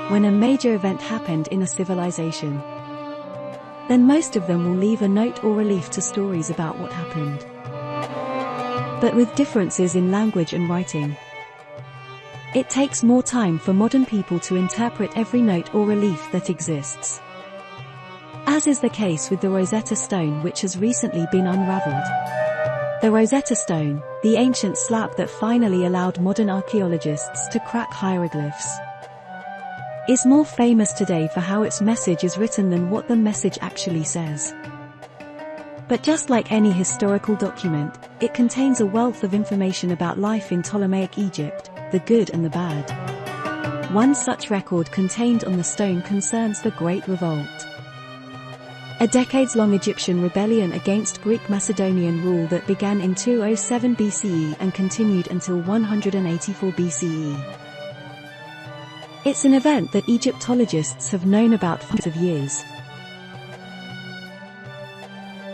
when a major event happened in a civilization. Then most of them will leave a note or relief to stories about what happened, but with differences in language and writing. It takes more time for modern people to interpret every note or relief that exists, as is the case with the Rosetta Stone, which has recently been unraveled. The Rosetta Stone, the ancient slab that finally allowed modern archaeologists to crack hieroglyphs, is more famous today for how its message is written than what the message actually says. But just like any historical document, it contains a wealth of information about life in Ptolemaic Egypt, the good and the bad. One such record contained on the stone concerns the Great Revolt, a decades-long Egyptian rebellion against Greek Macedonian rule that began in 207 BCE and continued until 184 BCE. It's an event that Egyptologists have known about for hundreds of years.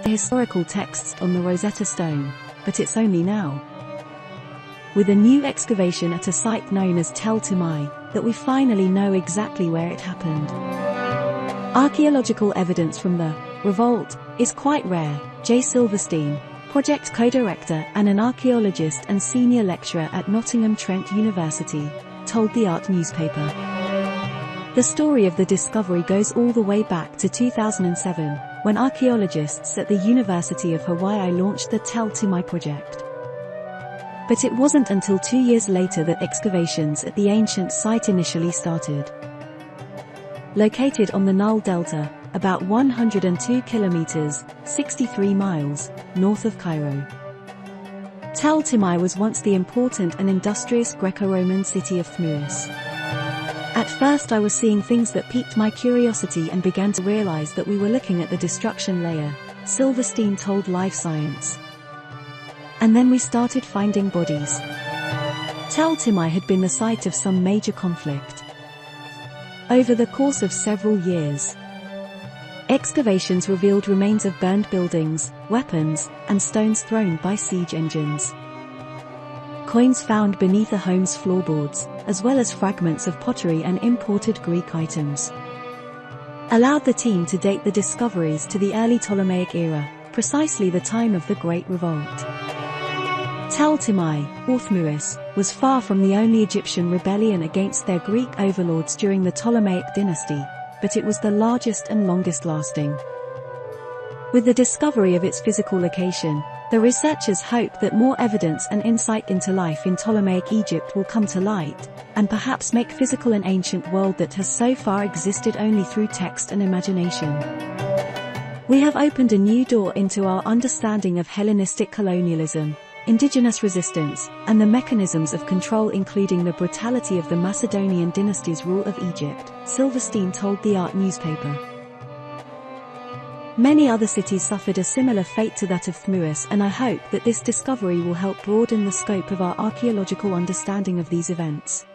The historical texts on the Rosetta Stone, but it's only now, with a new excavation at a site known as Thmouis, that we finally know exactly where it happened. Archaeological evidence from the revolt is quite rare. J. Silverstein, project co-director and an archaeologist and senior lecturer at Nottingham Trent University, told the Art newspaper. The story of the discovery goes all the way back to 2007, when archaeologists at the University of Hawaii launched the Thmouis project. But it wasn't until 2 years later that excavations at the ancient site initially started. Located on the Nile Delta, about 102 kilometers, 63 miles, north of Cairo, Thmouis was once the important and industrious Greco-Roman city of Thmouis. At first I was seeing things that piqued my curiosity and began to realize that we were looking at the destruction layer, Silverstein told Live Science. And then we started finding bodies. Thmouis had been the site of some major conflict over the course of several years. Excavations revealed remains of burned buildings, weapons, and stones thrown by siege engines. Coins found beneath a home's floorboards, as well as fragments of pottery and imported Greek items, allowed the team to date the discoveries to the early Ptolemaic era, precisely the time of the Great Revolt. Thmouis, or Thmouis, was far from the only Egyptian rebellion against their Greek overlords during the Ptolemaic dynasty, but it was the largest and longest lasting. With the discovery of its physical location, the researchers hope that more evidence and insight into life in Ptolemaic Egypt will come to light, and perhaps make physical an ancient world that has so far existed only through text and imagination. We have opened a new door into our understanding of Hellenistic colonialism, indigenous resistance, and the mechanisms of control, including the brutality of the Macedonian dynasty's rule of Egypt, Silverstein told the Art newspaper. Many other cities suffered a similar fate to that of Thmouis, and I hope that this discovery will help broaden the scope of our archaeological understanding of these events.